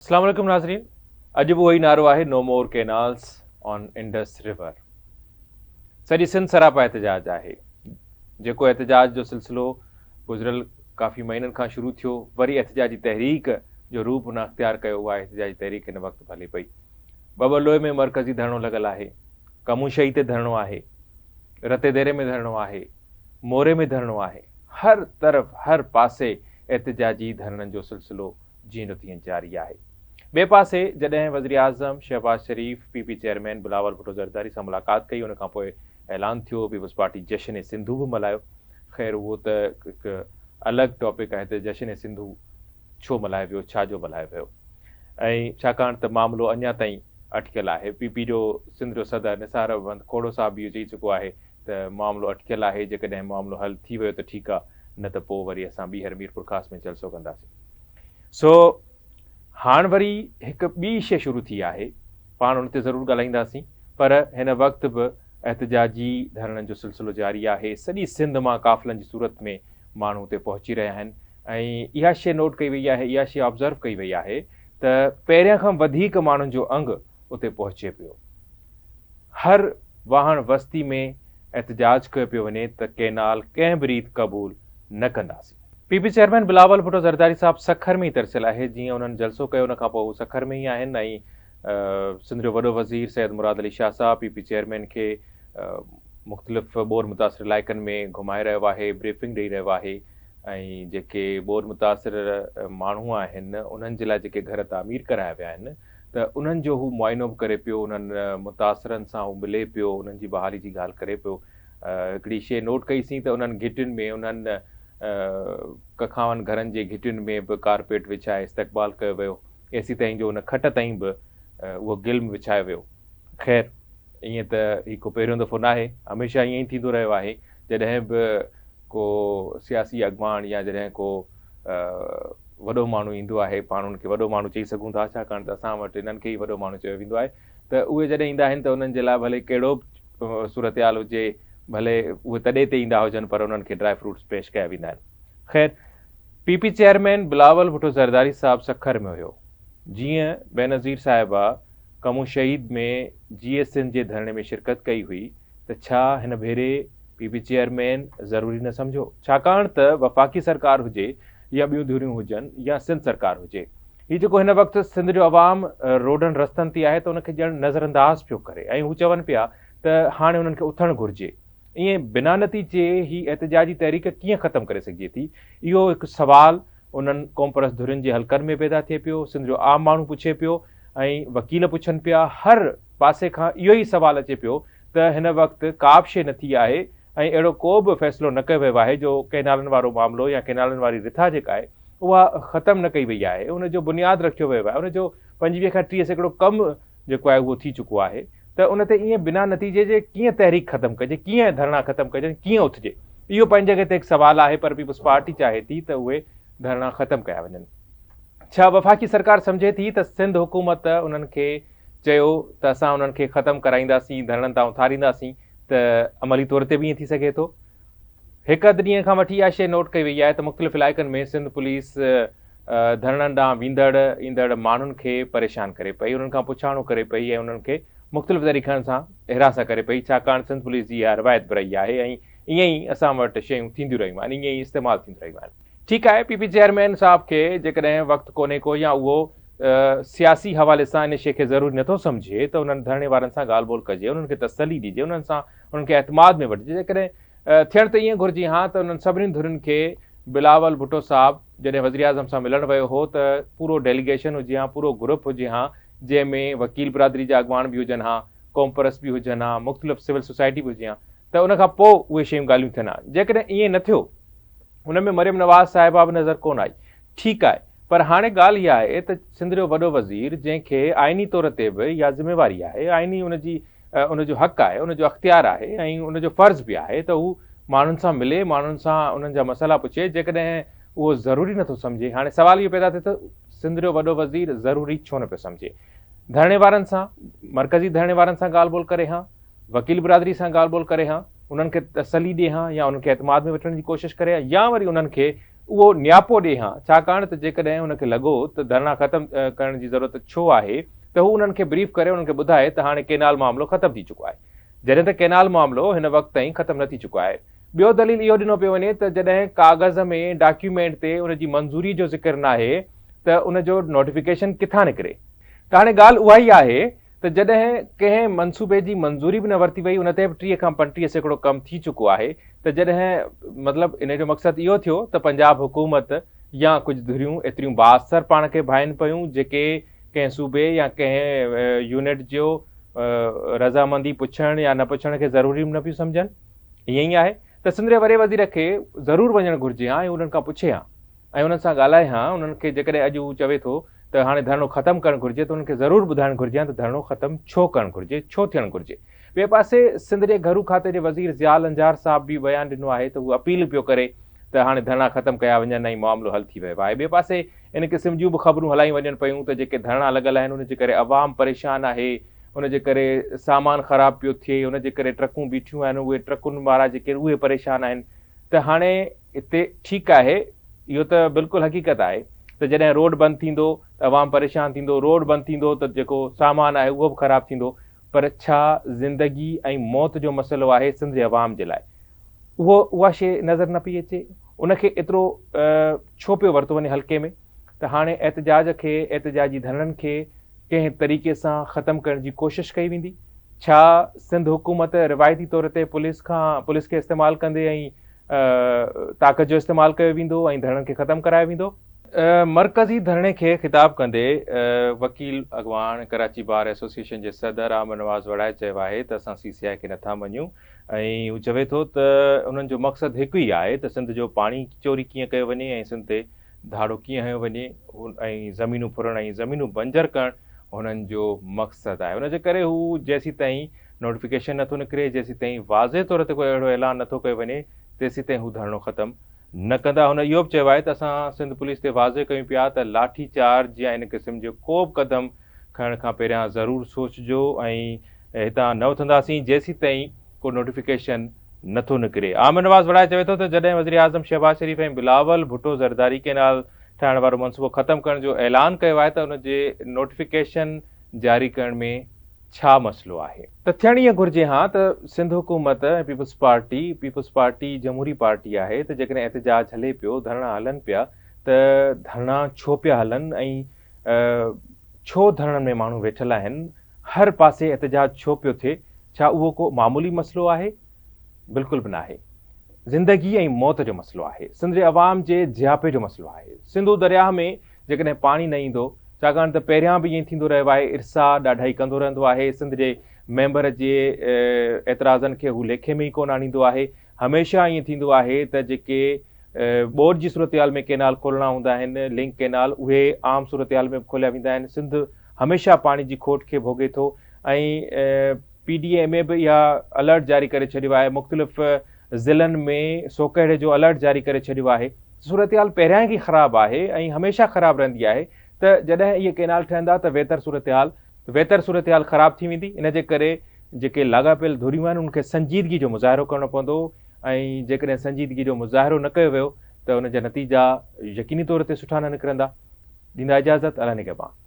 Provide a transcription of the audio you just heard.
अस्सलाम वालेकुम नाज़रीन। अॼु बि उहो ई नारो आहे नो मोर कैनाल्स ऑन इंडस रिवर। सॼी सिंध सरापा एहतजाज आहे। जेको एहतजाज जो सिलसिलो गुज़िरियल काफ़ी महीननि खां शुरू थियो, वरी एहतजाजी तहरीक जो रूप हुन अख़्तियार कयो। उहा एहतजाजी तहरीक हिन वक़्तु हले पई। बबलोए में मरकज़ी धरणो लॻल आहे, कमूशई ते धरणो आहे, रते देरे में धरणो आहे, मोरे में धरणो आहे। हर तरफ़ हर पासे एहतजाजी धरणनि जो सिलसिलो जीअं तीअं जारी आहे। ॿिए पासे जॾहिं वज़ीर आज़म शहबाज शरीफ़ पीपी चेयरमैन बिलावल भुट्टो ज़रदारी सां मुलाक़ात कई, उन खां पोइ ऐलान थियो पीपल्स पार्टी जश्न ए सिंधु बि मल्हायो। ख़ैर उहो त हिकु अलॻि टॉपिक आहे त जश्न ए सिंधु छो मल्हायो वियो, छा जो मल्हायो वियो, ऐं छाकाणि त मामिलो अञा ताईं अटकियल आहे। पीपी जो सिंध जो सदर निसार अहमद खोड़ो साहब बि इहो चई चुको आहे त मामिलो अटकियल आहे। जेकॾहिं मामिलो हल थी वियो त ठीकु आहे, न त पोइ वरी असां ॿीहर मीरपुर ख़ासि में जलसो कंदासीं। सो हाणे वरी हिकु ॿी शइ शुरू थी आहे, पाण हुन ते ज़रूरु ॻाल्हाईंदासीं, पर हिन वक़्तु बि एहतजाजी धरणनि जो सिलसिलो जारी आहे। सॼी सिंध मां काफ़िलनि जी सूरत में माण्हू उते पहुची रहिया आहिनि ऐं इहा शइ नोट कई वई आहे, इहा शइ ऑब्ज़र्व कई वई आहे त पहिरियां खां वधीक माण्हुनि जो अंग उते पहुचे पियो। हर वाहण वस्ती में एहतजाज कयो पियो वञे त कैनाल कंहिं बि रीति क़बूल न कंदासीं। पीपी चेयरमैन बिलावल भुट्टो ज़रदारी साहब सखर में ई तरसियल आहे। जीअं उन्हनि जलसो कयो उन खां पोइ हू सखर में ई आहिनि ऐं सिंध जो वॾो वज़ीर सैयद मुराद अली शाह साहब पीपी चेयरमैन खे मुख़्तलिफ़ बोर मुतासिर इलाइक़नि में घुमाए रहियो आहे, ब्रीफिंग ॾेई रहियो आहे ऐं जेके बोर मुतासिर माण्हू आहिनि उन्हनि जे लाइ जेके घर तामीर कराया विया आहिनि त उन्हनि जो हू मुआइनो बि करे पियो, उन्हनि मुतासिरनि सां हू मिले पियो, उन्हनि जी बहाली जी ॻाल्हि करे पियो। हिकिड़ी शइ नोट कईसीं त उन्हनि घिटियुनि में, उन्हनि कखावनि घरनि जे घिटियुनि में बि कारपेट विछाए इस्तक़बाल कयो वियो। एसी ताईं जो उन खट ताईं बि उहो गिल्म विछायो वियो। ख़ैर ईअं त ही को पहिरियों दफ़ो न आहे, हमेशह ईअं ई थींदो रहियो आहे। जॾहिं बि को सियासी अॻवान या जॾहिं को वॾो माण्हू ईंदो आहे, पाण हुनखे वॾो माण्हू चई सघूं था छाकाणि त असां वटि इन्हनि खे ई वॾो माण्हू चयो वेंदो आहे, त उहे जॾहिं ईंदा आहिनि त उन्हनि जे लाइ भले कहिड़ो बि सूरत हाल हुजे, भले उहे तॾहिं ते ईंदा हुजनि, पर उन्हनि खे ड्राई फ्रूट्स पेश कया वेंदा आहिनि। ख़ैर पीपी चेयरमैन बिलावल भुट्टो ज़रदारी साहब सखर में हुयो। जीअं बेनज़ीर साहिबा कमू शहीद में GSN जे धरणे में शिरकत कई हुई, त छा हिन भेरे पीपी चेयरमैन ज़रूरी न सम्झो? छाकाणि त वफ़ाक़ी सरकार हुजे या ॿियूं धुरियूं हुजनि या सिंध सरकार हुजे, हीउ जेको हिन वक़्तु सिंध जो अवाम रोडनि रस्तनि ते आहे त उनखे ॼण नज़रअंदाज़ पियो करे ऐं हू चवनि पिया त हाणे उन्हनि खे उथणु घुरिजे। ईअं बिना नतीजे ही एहतजाजी तहरीक कीअं ख़तमु करे सघिजे थी? इहो हिकु सवाल उन्हनि क़ौमपरस्त धुरियुनि जे हलकनि में पैदा थिए पियो, सिंध जो आम माण्हू पुछे पियो ऐं वकील पुछनि पिया। हर पासे खां इहो ई सवाल अचे पियो त हिन वक़्तु का बि शइ न थी आहे ऐं अहिड़ो को बि फ़ैसिलो न कयो वियो आहे जो कैनालनि वारो मामिलो या कैनालनि वारी रिथा जेका आहे उहा ख़तमु न कई वई आहे, उनजो बुनियादु रखियो वियो आहे, उनजो 25 खां 30 सैकड़ो कमु जेको आहे उहो थी चुको आहे। त उन ते ईअं बिना नतीजे जे कीअं तहरीक ख़तमु कजे, कीअं धरणा ख़तमु कजनि, कीअं उथिजे? इहो पंहिंजी जॻह ते हिकु सवाल आहे, पर पीपल्स पार्टी चाहे थी त उहे धरणा ख़तमु कया वञनि। छा वफ़ाक़ी सरकार सम्झे थी त सिंध हुकूमत उन्हनि खे चयो त असां उन्हनि खे ख़तमु कराईंदासीं, धरणनि तां उथारींदासीं, त अमली तौर ते बि ईअं थी सघे थो? हिकु अधु ॾींहं खां वठी इहा शइ नोट कई वई आहे त मुख़्तलिफ़ इलाइक़नि में सिंध पुलिस धरणनि ॾांहुं वेंदड़ ईंदड़ माण्हुनि खे परेशान करे पई, उन्हनि खां पुछाणो करे पई ऐं उन्हनि खे मुख़्तलिफ़ तरीक़नि सां हिरास करे पई, छाकाणि सिंध पुलिस जी इहा रिवायत बि रही आहे ऐं ईअं ई असां वटि शयूं थींदियूं रहियूं आहिनि, ईअं ई इस्तेमालु थींदियूं रहियूं आहिनि। ठीकु आहे, पीपी चेयरमैन साहब खे जेकॾहिं वक़्तु कोन्हे को या उहो सियासी हवाले सां इन शइ खे ज़रूरी नथो सम्झे त उन्हनि धरणे वारनि सां ॻाल्हि ॿोल कजे, उन्हनि खे तसली ॾिजे, उन्हनि सां उन्हनि खे एतमाद में वठिजे। जेकॾहिं थियणु त ईअं घुरिजे हा त उन्हनि सभिनी धुरियुनि खे बिलावल भुट्टो साहब जॾहिं वज़ीर आज़म सां मिलणु वियो हो त पूरो डेलीगेशन हुजे हा, पूरो ग्रुप हुजे हा, जंहिंमें वकील बिरादरी जा अॻवान बि हुजनि हा, क़ौमपरस्त बि हुजनि हा, मुख़्तलिफ़ सिविल सोसाइटी बि हुजे हा, त उन खां पोइ उहे शयूं ॻाल्हियूं थियनि हा। जेकॾहिं ईअं न थियो, हुन में मरियम नवाज़ साहिबा बि नज़र कोन आई, ठीकु आहे, पर हाणे ॻाल्हि इहा आहे त सिंध जो वॾो वज़ीर जंहिंखे आइनी तौर ते बि इहा ज़िमेवारी आहे, आइनी उनजो हक़ु आहे, उनजो अख़्तियार आहे ऐं उनजो फ़र्ज़ु बि आहे त हू माण्हुनि सां मिले, माण्हुनि सां उन्हनि जा मसइला पुछे। जेकॾहिं उहो ज़रूरी नथो सम्झे, हाणे सुवाल इहो पैदा थिए त सिंध जो वॾो वज़ीर ज़रूरी छो न पियो सम्झे? धरणे वारनि सां, मरकज़ी धरणे वारनि सां ॻाल्हि ॿोल करे हा, वकील बिरादरी सां ॻाल्हि ॿोल करे हा, उन्हनि खे तसली ॾिए हा या उन्हनि खे एतमाद में वठण जी कोशिशि करे हा, या वरी उन्हनि खे उहो नियापो ॾिए हा, छाकाणि त जेकॾहिं हुनखे लॻो त धरना ख़तमु करण जी ज़रूरत छो आहे त हू उन्हनि खे ब्रीफ करे उन्हनि खे ॿुधाए त हाणे केनाल मामिलो ख़तमु थी चुको आहे, जॾहिं त केनाल मामिलो हिन वक़्त ताईं ख़तमु न थी चुको आहे। ॿियो दलील इहो ॾिनो पियो वञे त जॾहिं कागज़ में डॉक्यूमेंट ते उनजी मंज़ूरी जो ज़िक्र न आहे त उनजो नोटिफिकेशन किथां निकिरे। त हाणे ॻाल्हि उहा ई आहे त जॾहिं कंहिं मनसूबे जी मंज़ूरी बि न वरिती वई, उन ते बि 30 खां 35% कमु थी चुको आहे, त जॾहिं मतिलबु इन जो मक़सदु इहो थियो त पंजाब हुकूमत या कुझु धुरियूं एतिरियूं बाअसर पाण खे भाइनि पियूं जेके कंहिं सूबे या कंहिं यूनिट जो रज़ामंदी पुछण या न पुछण खे ज़रूरी न पियूं सम्झनि। ईअं ई आहे त सिंध जे वॾे वज़ीर खे ज़रूरु वञणु घुरिजे हा ऐं उन्हनि खां पुछे हा ऐं उन्हनि सां ॻाल्हाए हा। उन्हनि खे जेकॾहिं अॼु हू चवे थो त हाणे धरणो ख़तमु करणु घुरिजे त उनखे ज़रूरु ॿुधाइणु घुरिजे हा त धरणो ख़तमु छो करणु घुरिजे, छो थियणु घुरिजे। ॿिए पासे सिंध जे घरू खाते जे वज़ीर ज़ियाल अंजार साहब बि बयानु ॾिनो आहे त हू अपील पियो करे त हाणे धरणा ख़तमु कया वञनि ऐं मामिलो हल थी वियो आहे। ॿिए पासे इन क़िस्म जूं बि ख़बरूं हलायूं वञनि पियूं त जेके धरणा लॻल आहिनि उनजे करे अवाम परेशान आहे, उनजे करे सामान ख़राबु पियो थिए, उनजे करे ट्रकूं बीठियूं आहिनि, उहे ट्रकुनि वारा जेके उहे परेशान आहिनि। त हाणे हिते ठीकु आहे, इहो त बिल्कुलु हक़ीक़त आहे त जॾहिं रोड बंदि थींदो त अवाम परेशान थींदो, रोड बंदि थींदो त जेको सामान आहे उहो बि ख़राबु थींदो। पर छा ज़िंदगी ऐं मौत जो मसइलो आहे सिंध जे अवाम जे लाइ, उहा शइ नज़र न पई अचे। उनखे एतिरो छो पियो वरितो वञे हल्के में त हाणे एहतजाज खे, एहतजाजी धरणनि खे कंहिं तरीक़े सां ख़तमु करण जी कोशिशि कई वेंदी। छा सिंध हुकूमत रिवायती तौर ते पुलिस खे इस्तेमालु कंदे ऐं ताक़त जो इस्तेमालु कयो वेंदो ऐं धरणनि खे ख़तमु करायो वेंदो। मरकज़ी धरणे खे ख़िताब कंदे वकील अॻवान कराची बार एसोसिएशन जे सदर आमिर नवाज़ वड़ाए चयो आहे त असां CCI खे नथा मञूं ऐं हू चवे थो त उन्हनि जो मक़सदु हिकु ई आहे त सिंध जो पाणी चोरी कीअं कयो वञे ऐं सिंध ते धाड़ो कीअं हयो वञे ऐं ज़मीनूं फुरण ऐं ज़मीनूं बंजर करणु हुननि जो मक़सदु आहे। उनजे करे हू जेसीं ताईं नोटिफिकेशन नथो निकिरे, जेसीं ताईं वाज़े तौर ते कोई अहिड़ो ऐलान नथो कयो वञे, तेसीं ताईं हू धरणो ख़तमु न कंदा। हुन इहो बि चयो आहे त असां सिंध पुलिस ते वाज़े कयूं पिया त लाठी चार्ज या इन क़िस्म जो को बि क़दम खणण खां पहिरियां ज़रूरु सोचिजो ऐं हितां न उथंदासीं जेसीं ताईं को नोटिफिकेशन नथो निकिरे। आमिर नवाज़ वड़ाए चवे थो त जॾहिं वज़ीर आज़म शहबाज शरीफ़ ऐं बिलावल भुट्टो ज़रदारी केनाल ठाहिण वारो मनसूबो ख़तमु करण जो ऐलान कयो आहे त उनजे नोटिफिकेशन जारी करण में छा मसइलो आहे। त थियण ईअं घुरिजे हा त सिंध हुकूमत ऐं पीपुल्स पार्टी जमहूरी पार्टी आहे त जेकॾहिं एहतजाज हले पियो, धरणा हलनि पिया, त धरणा छो पिया हलनि ऐं छो धरणनि में माण्हू वेठल आहिनि, हर पासे एहतजाज छो पियो थिए। छा उहो को मामूली मसइलो आहे? बिल्कुलु बि न आहे। ज़िंदगी ऐं मौत जो मसइलो आहे, सिंध जे अवाम जे जियापे जो मसइलो आहे। सिंधू दरिया में जेकॾहिं पाणी न ईंदो, छाकाणि त पहिरियां बि ईअं थींदो रहियो आहे, इरसा ॾाढाई कंदो रहंदो आहे, सिंध जे मेंबर जे एतिराज़नि खे हू लेखे में ई कोन आणींदो आहे। हमेशह ईअं थींदो आहे त जेके बोर्ड जी सूरत में केनाल खोलणा हूंदा आहिनि, लिंक केनाल, उहे आम सूरत में बि खोलिया वेंदा आहिनि। सिंध हमेशह पाणी जी खोट खे भोगे थो ऐं PDA में बि इहा अलर्ट जारी करे छॾियो आहे, मुख़्तलिफ़ ज़िलनि में सोकड़े जो अलर्ट जारी करे छॾियो आहे। सूरत पहिरियां ई ख़राबु आहे ऐं हमेशह ख़राबु रहंदी आहे। त जॾहिं इहे केनाल ठहंदा त बहितर सूरत ख़राबु थी वेंदी। इन जे करे जेके लाॻापियल धुरियूं आहिनि उनखे संजीदगी जो मुज़ाहिरो करणो पवंदो ऐं जेकॾहिं संजीदगी जो मुज़ाहिरो न कयो वियो त उनजा नतीजा यकीनी तौर ते सुठा न निकिरंदा। ॾींदा इजाज़त, अला निगहबान।